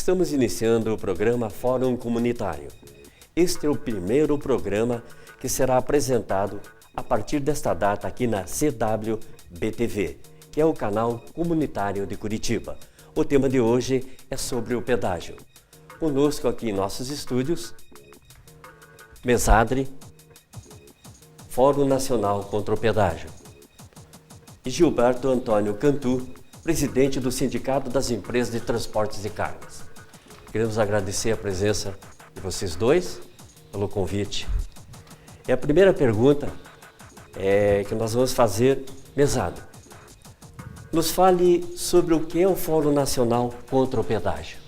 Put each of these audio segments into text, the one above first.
Estamos iniciando o programa Fórum Comunitário. Este é o primeiro programa que será apresentado a partir desta data aqui na CWBTV, que é o canal comunitário de Curitiba. O tema de hoje é sobre o pedágio. Conosco aqui em nossos estúdios, Mesadre, Fórum Nacional contra o Pedágio, e Gilberto Antônio Cantu, presidente do Sindicato das Empresas de Transportes de Cargas. Queremos agradecer a presença de vocês dois, pelo convite. E a primeira pergunta que nós vamos fazer, Mesadre, nos fale sobre o que é o Fórum Nacional contra o Pedágio.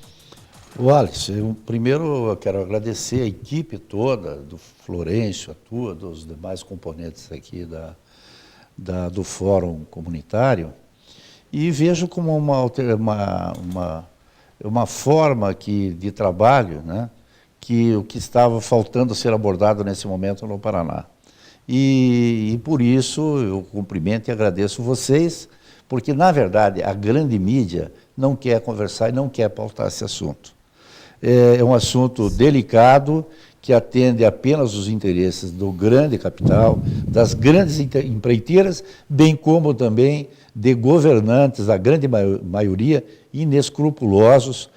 Wallace, primeiro eu quero agradecer a equipe toda, do Florencio, a tua, dos demais componentes aqui do Fórum Comunitário, e vejo como uma forma de trabalho, né, que o que estava faltando ser abordado nesse momento no Paraná. E por isso eu cumprimento e agradeço vocês, porque, na verdade, a grande mídia não quer conversar e não quer pautar esse assunto. É um assunto delicado, que atende apenas os interesses do grande capital, das grandes empreiteiras, bem como também de governantes, a grande maioria, inescrupulosos,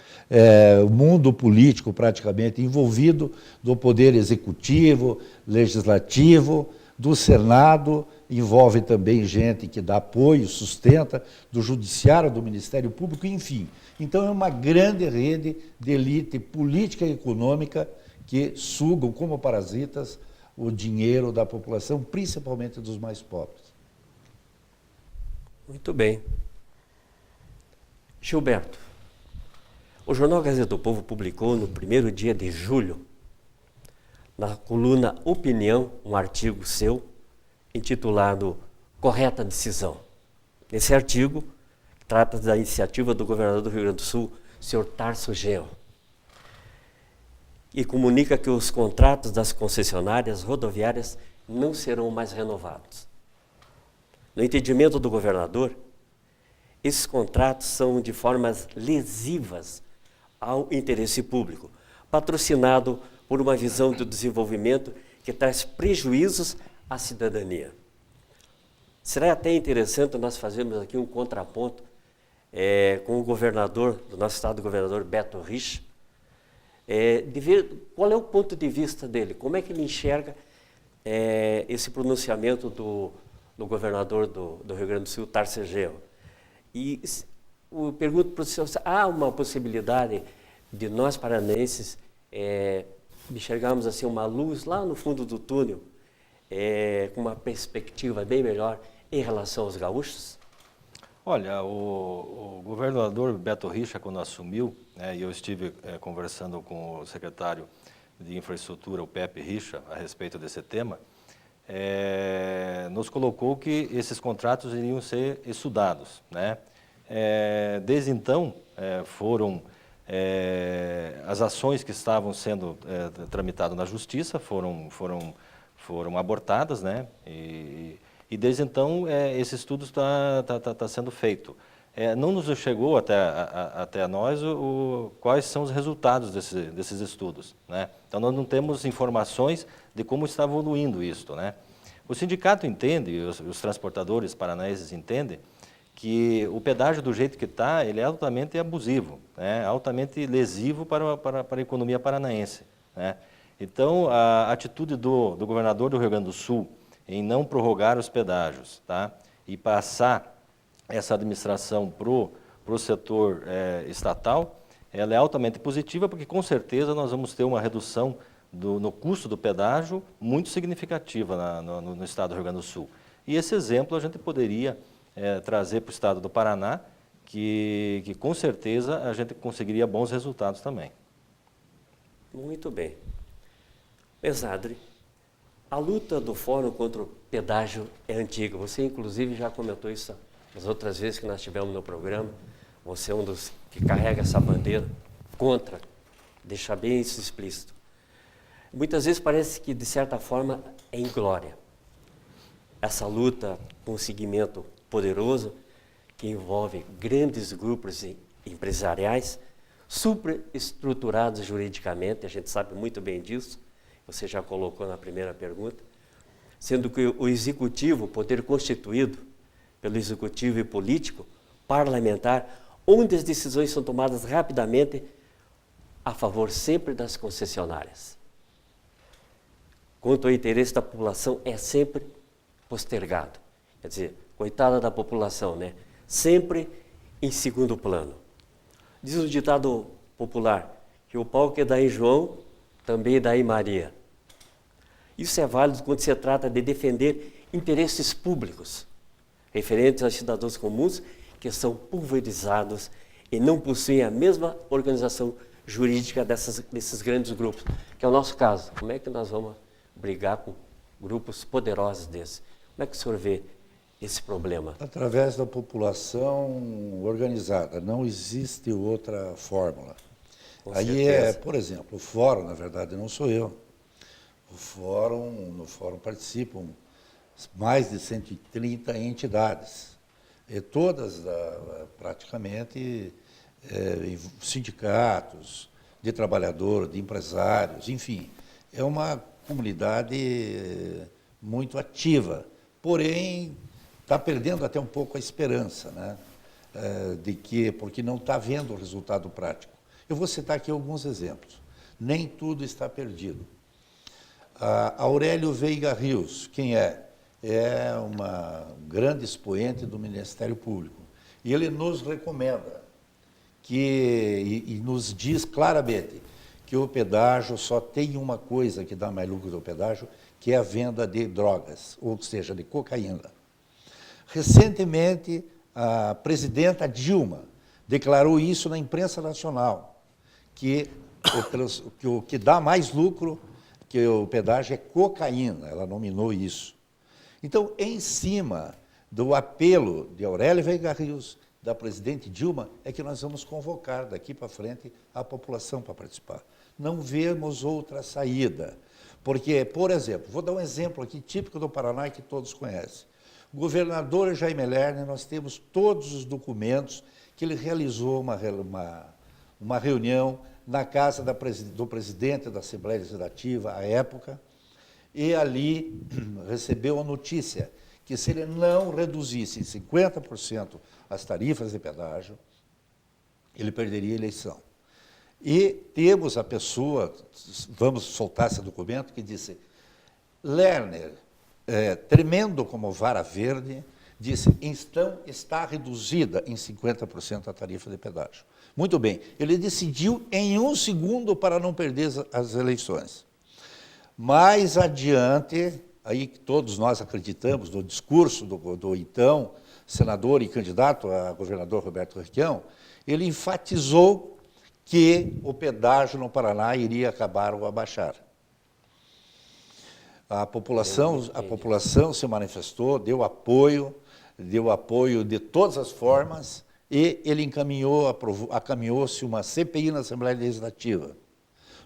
o mundo político praticamente envolvido, do poder executivo, legislativo, do Senado, envolve também gente que dá apoio, sustenta, do Judiciário, do Ministério Público, enfim. Então é uma grande rede de elite política e econômica que sugam como parasitas o dinheiro da população, principalmente dos mais pobres. Muito bem. Gilberto, o Jornal Gazeta do Povo publicou no 1º dia de julho, na coluna Opinião, um artigo seu, intitulado Correta Decisão. Esse artigo trata da iniciativa do governador do Rio Grande do Sul, Sr. Tarso Genro, e comunica que os contratos das concessionárias rodoviárias não serão mais renovados. No entendimento do governador, esses contratos são de formas lesivas ao interesse público, patrocinado por uma visão do desenvolvimento que traz prejuízos à cidadania. Será até interessante nós fazermos aqui um contraponto com o governador do nosso estado, o governador Beto Richa, de ver qual é o ponto de vista dele, como é que ele enxerga esse pronunciamento do governador do Rio Grande do Sul, Tarso Genro. E eu pergunto para o senhor, há uma possibilidade de nós paranaenses enxergarmos assim uma luz lá no fundo do túnel, com uma perspectiva bem melhor em relação aos gaúchos? Olha, o governador Beto Richa, quando assumiu, e eu estive conversando com o secretário de Infraestrutura, o Pepe Richa, a respeito desse tema, nos colocou que esses contratos iriam ser estudados, né? Desde então, foram as ações que estavam sendo tramitadas na Justiça foram abortadas, né? E desde então esse estudo está sendo feito. Não nos chegou até nós quais são os resultados desses estudos, né? Então nós não temos informações de como está evoluindo isso, né? O sindicato entende, os transportadores paranaenses entendem, que o pedágio do jeito que está, ele é altamente abusivo, né? Altamente lesivo para a economia paranaense, né? Então a atitude do governador do Rio Grande do Sul em não prorrogar os pedágios, tá? E passar essa administração para o setor estatal, ela é altamente positiva, porque com certeza nós vamos ter uma redução no custo do pedágio muito significativa no estado do Rio Grande do Sul. E esse exemplo a gente poderia trazer para o estado do Paraná, que com certeza a gente conseguiria bons resultados também. Muito bem. Mesadre, a luta do Fórum contra o pedágio é antiga. Você, inclusive, já comentou isso as outras vezes que nós tivemos no programa. Você é um dos que carrega essa bandeira contra, deixar bem isso explícito. Muitas vezes parece que, de certa forma, é inglória. Essa luta com um segmento poderoso, que envolve grandes grupos empresariais, superestruturados juridicamente, a gente sabe muito bem disso, você já colocou na primeira pergunta, sendo que o executivo, o poder constituído pelo executivo e político, parlamentar, onde as decisões são tomadas rapidamente a favor sempre das concessionárias. Quanto ao interesse da população, é sempre postergado. Quer dizer, coitada da população, né? Sempre em segundo plano. Diz o ditado popular que o pau que dá em João, também dá em Maria. Isso é válido quando se trata de defender interesses públicos, referentes aos cidadãos comuns que são pulverizados e não possuem a mesma organização jurídica desses grandes grupos, que é o nosso caso. Como é que nós vamos brigar com grupos poderosos desses? Como é que o senhor vê esse problema? Através da população organizada, não existe outra fórmula. Com Aí certeza. por exemplo, o fórum, na verdade, não sou eu. No fórum participam mais de 130 entidades, e todas praticamente sindicatos, de trabalhadores, de empresários, enfim, é uma comunidade muito ativa, porém está perdendo até um pouco a esperança, né? Porque não está vendo o resultado prático. Eu vou citar aqui alguns exemplos. Nem tudo está perdido. Aurélio Veiga Rios, quem é? É uma grande expoente do Ministério Público. E ele nos recomenda e nos diz claramente que o pedágio só tem uma coisa que dá mais lucro do pedágio, que é a venda de drogas, ou seja, de cocaína. Recentemente, a presidenta Dilma declarou isso na imprensa nacional, que o que dá mais lucro que o pedágio é cocaína, ela nominou isso. Então, em cima do apelo de Aurélio Veiga Rios, da presidente Dilma, é que nós vamos convocar daqui para frente a população para participar. Não vemos outra saída. Porque, por exemplo, vou dar um exemplo aqui típico do Paraná que todos conhecem. O governador Jaime Lerner, nós temos todos os documentos que ele realizou uma reunião na casa do presidente da Assembleia Legislativa, à época, e ali recebeu a notícia que se ele não reduzisse em 50% as tarifas de pedágio, ele perderia a eleição. E temos a pessoa, vamos soltar esse documento, que disse, Lerner, tremendo como vara verde, disse, então está reduzida em 50% a tarifa de pedágio. Muito bem, ele decidiu em 1 segundo para não perder as eleições. Mais adiante, aí todos nós acreditamos no discurso do então senador e candidato a governador Roberto Requião, ele enfatizou que o pedágio no Paraná iria acabar ou abaixar. A população se manifestou, deu apoio de todas as formas, e ele acaminhou-se uma CPI na Assembleia Legislativa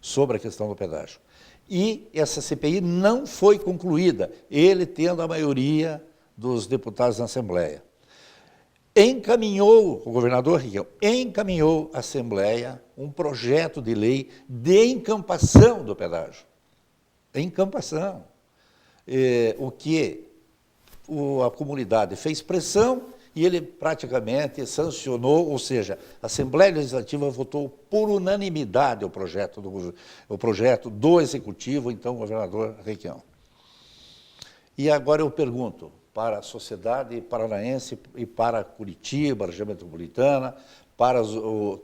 sobre a questão do pedágio. E essa CPI não foi concluída, ele tendo a maioria dos deputados na Assembleia. O governador Requião encaminhou à Assembleia um projeto de lei de encampação do pedágio. Encampação. O que a comunidade fez pressão e ele praticamente sancionou, ou seja, a Assembleia Legislativa votou por unanimidade o projeto do Executivo, então o governador Requião. E agora eu pergunto para a sociedade paranaense e para Curitiba, região metropolitana, para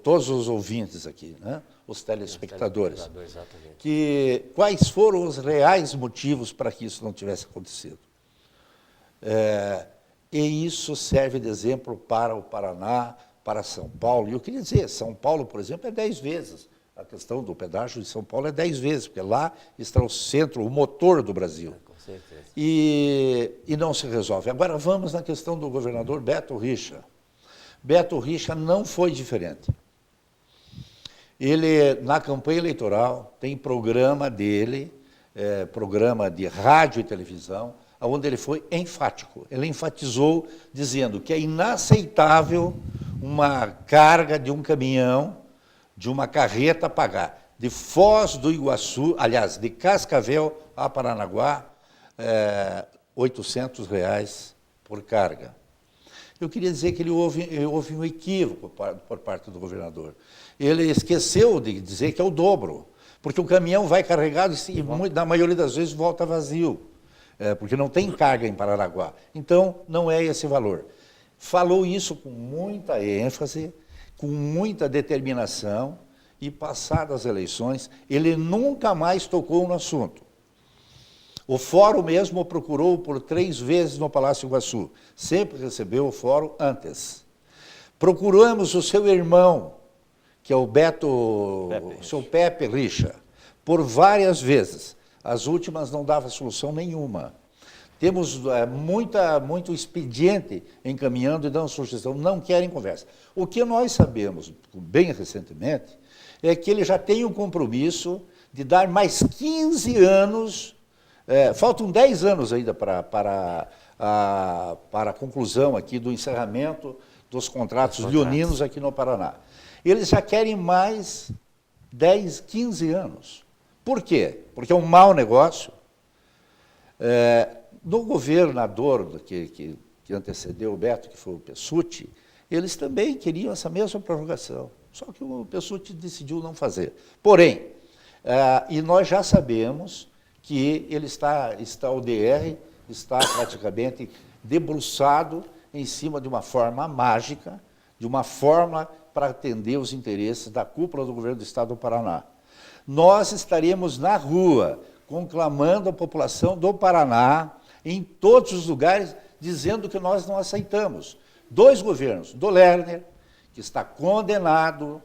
todos os ouvintes aqui, né? Os telespectadores, quais foram os reais motivos para que isso não tivesse acontecido. E isso serve de exemplo para o Paraná, para São Paulo. E eu queria dizer, São Paulo, por exemplo, é 10 vezes. A questão do pedágio de São Paulo é 10 vezes, porque lá está o centro, o motor do Brasil. Com certeza. E não se resolve. Agora vamos na questão do governador Beto Richa. Beto Richa não foi diferente. Ele, na campanha eleitoral, tem programa dele, programa de rádio e televisão, onde ele foi enfático. Ele enfatizou dizendo que é inaceitável uma carga de um caminhão de uma carreta pagar de Foz do Iguaçu, aliás, de Cascavel a Paranaguá, R$800 por carga. Eu queria dizer que houve um equívoco por parte do governador. Ele esqueceu de dizer que é o dobro, porque o caminhão vai carregado e, na maioria das vezes, volta vazio, porque não tem carga em Paranaguá. Então, não é esse valor. Falou isso com muita ênfase, com muita determinação, e, passadas as eleições, ele nunca mais tocou no assunto. O fórum mesmo o procurou por 3 vezes no Palácio Iguaçu. Sempre recebeu o fórum antes. Procuramos o seu irmão, que é o seu Pepe Richa, por várias vezes. As últimas não davam solução nenhuma. Temos muito expediente encaminhando e dando sugestão, não querem conversa. O que nós sabemos, bem recentemente, é que ele já tem um compromisso de dar mais 15 anos, faltam 10 anos ainda para a conclusão aqui do encerramento dos contratos leoninos aqui no Paraná. Eles já querem mais 10, 15 anos. Por quê? Porque é um mau negócio. No governador que antecedeu o Beto, que foi o Pessutti, eles também queriam essa mesma prorrogação. Só que o Pessutti decidiu não fazer. Porém, e nós já sabemos que ele o DR está praticamente debruçado em cima de uma forma mágica, de uma forma para atender os interesses da cúpula do governo do Estado do Paraná. Nós estaremos na rua, conclamando a população do Paraná, em todos os lugares, dizendo que nós não aceitamos. 2 governos, do Lerner, que está condenado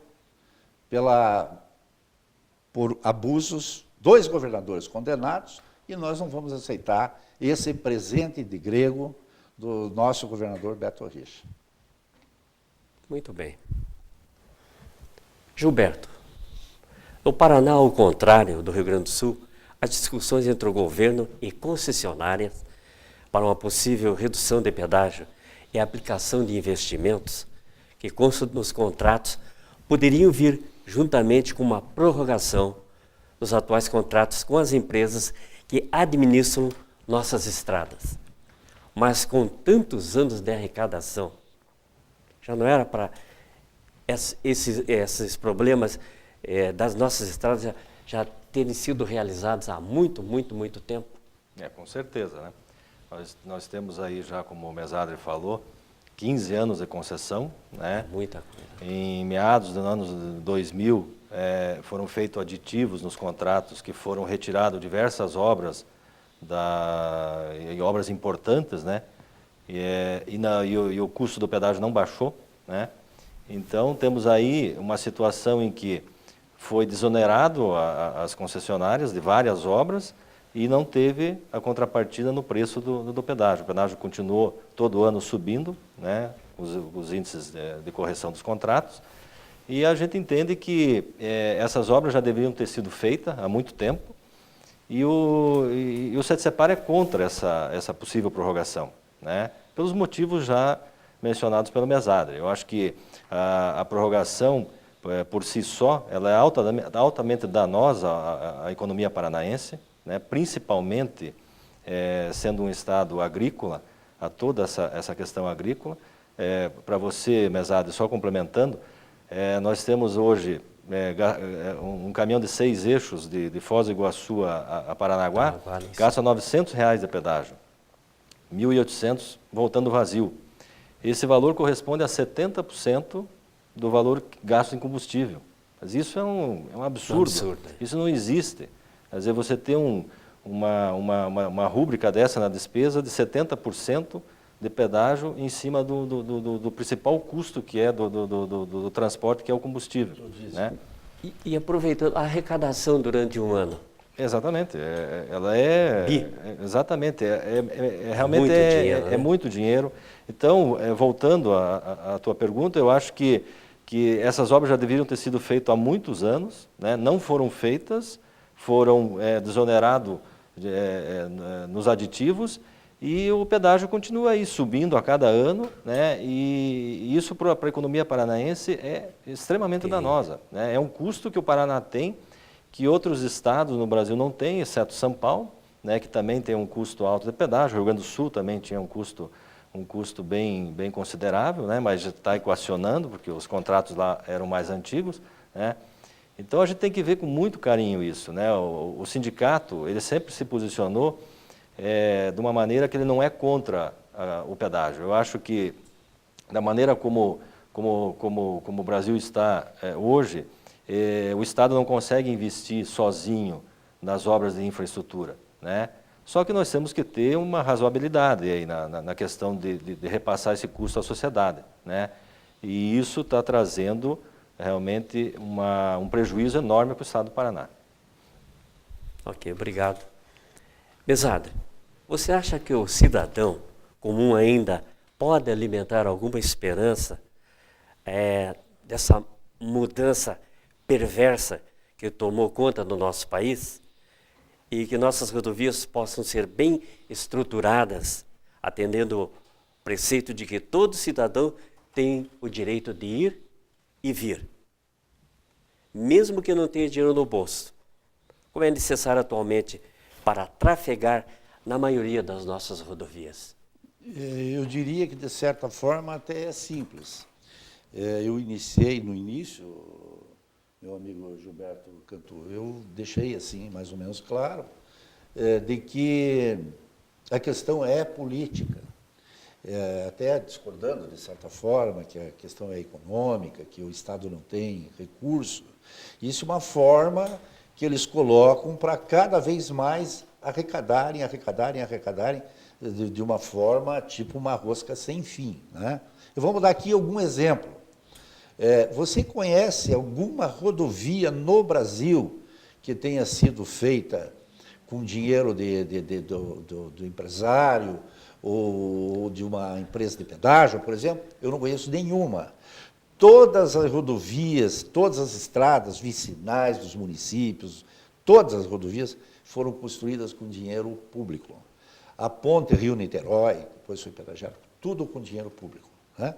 por abusos, 2 governadores condenados, e nós não vamos aceitar esse presente de grego do nosso governador Beto Richa. Muito bem. Gilberto, no Paraná, ao contrário do Rio Grande do Sul, as discussões entre o governo e concessionárias para uma possível redução de pedágio e a aplicação de investimentos que constam nos contratos poderiam vir juntamente com uma prorrogação dos atuais contratos com as empresas que administram nossas estradas. Mas com tantos anos de arrecadação, já não era para esses problemas das nossas estradas já terem sido realizados há muito tempo? Com certeza, né? Nós temos aí já, como o Mesadri falou, 15 anos de concessão, né? Muita coisa. Em meados dos anos 2000, foram feitos aditivos nos contratos que foram retirados diversas obras, obras importantes, né? E o custo do pedágio não baixou, né? Então, temos aí uma situação em que foi desonerado as concessionárias de várias obras e não teve a contrapartida no preço do pedágio. O pedágio continuou todo ano subindo, né, os índices de correção dos contratos, e a gente entende que essas obras já deveriam ter sido feitas há muito tempo, e o SETSEPAR é contra essa possível prorrogação, né, pelos motivos já mencionados pelo Mesadri. Eu acho que a prorrogação, por si só, ela é altamente danosa à economia paranaense, né, principalmente sendo um estado agrícola, a toda essa questão agrícola. Para você, Mesadri, só complementando, nós temos hoje um caminhão de 6 eixos de Foz do Iguaçu a Paranaguá, gasta R$900 de pedágio, 1.800 voltando vazio. Esse valor corresponde a 70% do valor gasto em combustível. Mas isso é um absurdo. Isso não existe. Quer dizer, você tem uma rúbrica dessa na despesa de 70% de pedágio em cima do principal custo que é do transporte, que é o combustível. Né? E aproveitando, a arrecadação durante um ano? Exatamente. Ela é... Exatamente. Realmente muito dinheiro, né? É muito dinheiro. Então, voltando à tua pergunta, eu acho que essas obras já deveriam ter sido feitas há muitos anos, né? Não foram feitas, foram desonerados nos aditivos E o pedágio continua aí subindo a cada ano, né? E isso para a economia paranaense é extremamente danosa, né? É um custo que o Paraná tem, que outros estados no Brasil não têm, exceto São Paulo, né? Que também tem um custo alto de pedágio. O Rio Grande do Sul também tinha um custo bem considerável, né? Mas já está equacionando, porque os contratos lá eram mais antigos, né? Então a gente tem que ver com muito carinho isso, né? O sindicato, ele sempre se posicionou de uma maneira que ele não é contra o pedágio. Eu acho que, da maneira como o Brasil está hoje, o Estado não consegue investir sozinho nas obras de infraestrutura, né? Só que nós temos que ter uma razoabilidade aí na questão de repassar esse custo à sociedade, né? E isso está trazendo realmente um prejuízo enorme para o Estado do Paraná. Ok, obrigado. Mesada, você acha que o cidadão comum ainda pode alimentar alguma esperança dessa mudança perversa que tomou conta do nosso país e que nossas rodovias possam ser bem estruturadas, atendendo o preceito de que todo cidadão tem o direito de ir e vir, mesmo que não tenha dinheiro no bolso, como é necessário atualmente para trafegar na maioria das nossas rodovias? Eu diria que, de certa forma, até é simples. Eu iniciei no início, meu amigo Gilberto Cantu, eu deixei assim, mais ou menos claro, de que a questão é política. Até discordando, de certa forma, que a questão é econômica, que o Estado não tem recurso. Isso é uma forma que eles colocam para cada vez mais arrecadarem de uma forma tipo uma rosca sem fim, né? Vamos dar aqui algum exemplo. Você conhece alguma rodovia no Brasil que tenha sido feita com dinheiro do empresário ou de uma empresa de pedágio, por exemplo? Eu não conheço nenhuma. Todas as rodovias, todas as estradas vicinais dos municípios, todas as rodovias foram construídas com dinheiro público. A ponte Rio-Niterói, depois foi pedagiada, tudo com dinheiro público, né?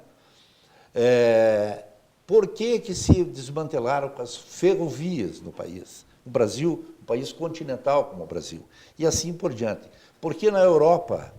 Por que se desmantelaram as ferrovias no país? O Brasil, um país continental como o Brasil, e assim por diante. Porque na Europa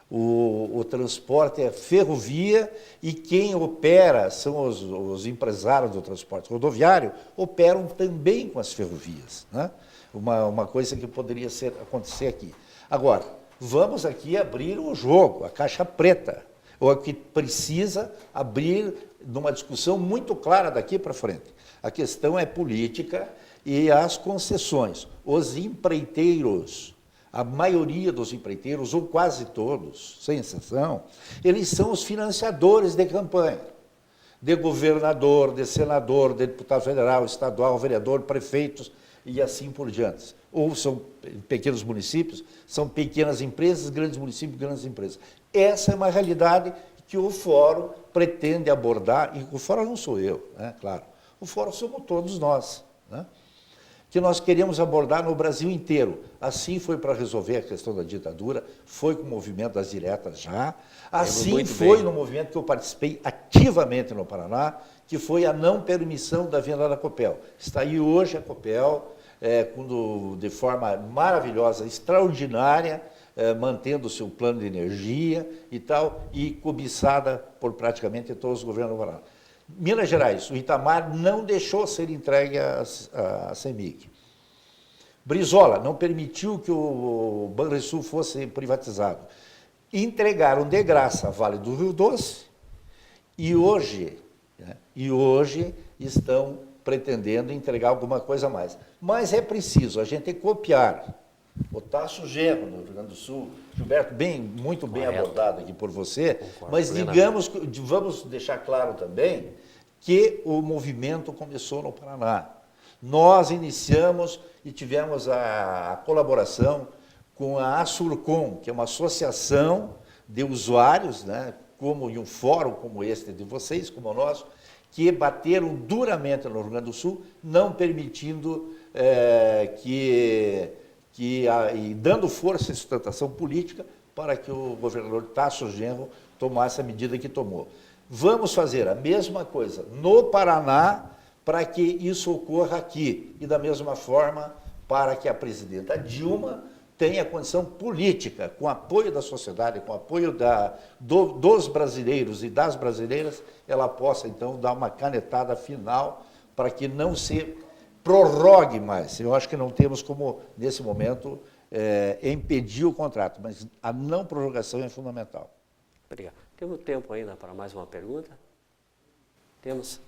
o transporte é ferrovia e quem opera são os empresários do transporte rodoviário, operam também com as ferrovias, né? Uma coisa que poderia acontecer aqui. Agora, vamos aqui abrir o jogo, a caixa preta, ou que precisa abrir numa discussão muito clara daqui para frente. A questão é política e as concessões. Os empreiteiros, a maioria dos empreiteiros, ou quase todos, sem exceção, eles são os financiadores de campanha, de governador, de senador, de deputado federal, estadual, vereador, prefeitos e assim por diante. Ou são pequenos municípios, são pequenas empresas, grandes municípios, grandes empresas. Essa é uma realidade que o Fórum pretende abordar, e o Fórum não sou eu, né? Claro, o Fórum somos todos nós, né? Que nós queremos abordar no Brasil inteiro. Assim foi para resolver a questão da ditadura, foi com o movimento das diretas já, assim foi no movimento que eu participei ativamente no Paraná, que foi a não permissão da venda da Copel. Está aí hoje a Copel, de forma maravilhosa, extraordinária, mantendo o seu plano de energia e tal, e cobiçada por praticamente todos os governos do Paraná. Minas Gerais, o Itamar não deixou ser entregue à CEMIG. Brizola não permitiu que o Banrisul fosse privatizado. Entregaram de graça a Vale do Rio Doce e hoje estão pretendendo entregar alguma coisa a mais. Mas é preciso a gente copiar. O Tasso Genro, no Rio Grande do Sul, Gilberto, muito bem abordado aqui por você, concordo, mas vamos deixar claro também que o movimento começou no Paraná. Nós iniciamos e tivemos a colaboração com a Assurcom, que é uma associação de usuários, né, como em um fórum como este de vocês, como o nosso, que bateram duramente no Rio Grande do Sul, não permitindo e dando força e sustentação política para que o governador Tasso Genro tomasse a medida que tomou. Vamos fazer a mesma coisa no Paraná para que isso ocorra aqui. E da mesma forma, para que a presidenta Dilma tenha condição política, com apoio da sociedade, com apoio dos brasileiros e das brasileiras, ela possa, então, dar uma canetada final para que não se prorrogue mais. Eu acho que não temos como, nesse momento, impedir o contrato, mas a não prorrogação é fundamental. Obrigado. Temos tempo ainda para mais uma pergunta? Temos.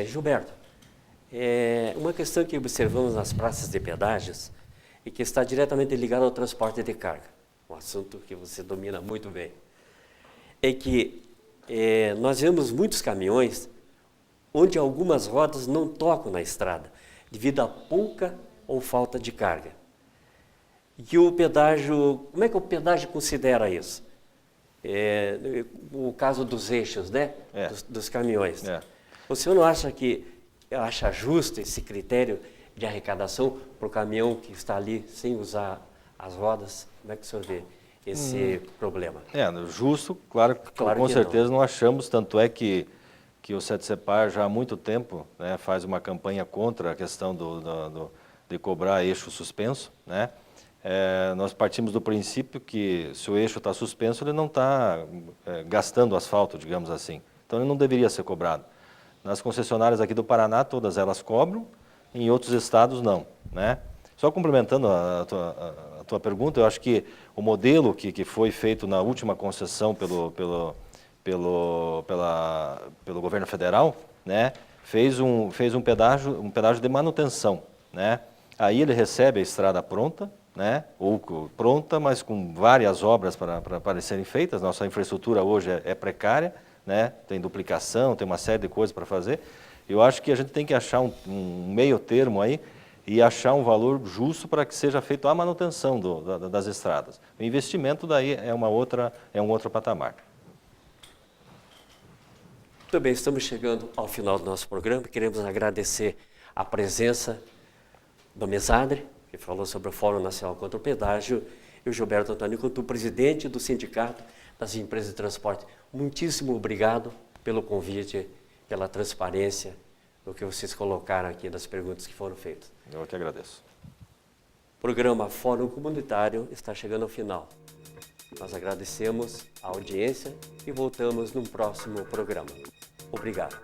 Gilberto, uma questão que observamos nas praças de pedágios e que está diretamente ligada ao transporte de carga, um assunto que você domina muito bem, é que nós vemos muitos caminhões onde algumas rodas não tocam na estrada, devido a pouca ou falta de carga. E o pedágio, como é que o pedágio considera isso? O caso dos eixos, né? Dos caminhões. O senhor não acha acha justo esse critério de arrecadação para o caminhão que está ali sem usar as rodas? Como é que o senhor vê esse problema? Justo, claro com certeza não achamos, tanto é que o SETCEPAR já há muito tempo, né, faz uma campanha contra a questão de cobrar eixo suspenso, né? Nós partimos do princípio que se o eixo está suspenso, ele não está gastando asfalto, digamos assim. Então ele não deveria ser cobrado. Nas concessionárias aqui do Paraná, todas elas cobram, em outros estados não, né? Só complementando a tua pergunta, eu acho que o modelo que foi feito na última concessão pelo governo federal, né, fez um pedágio de manutenção, né? Aí ele recebe a estrada pronta, né, ou pronta, mas com várias obras para serem feitas. Nossa infraestrutura hoje é precária, né, tem duplicação, tem uma série de coisas para fazer. Eu acho que a gente tem que achar um meio termo aí e achar um valor justo para que seja feita a manutenção das estradas. O investimento daí é um outro patamar. Muito bem, estamos chegando ao final do nosso programa. Queremos agradecer a presença do Mesadre, que falou sobre o Fórum Nacional contra o Pedágio, e o Gilberto Antônio Couto, presidente do Sindicato das Empresas de Transporte. Muitíssimo obrigado pelo convite, pela transparência, do que vocês colocaram aqui, das perguntas que foram feitas. Eu que agradeço. O programa Fórum Comunitário está chegando ao final. Nós agradecemos a audiência e voltamos no próximo programa. Obrigado.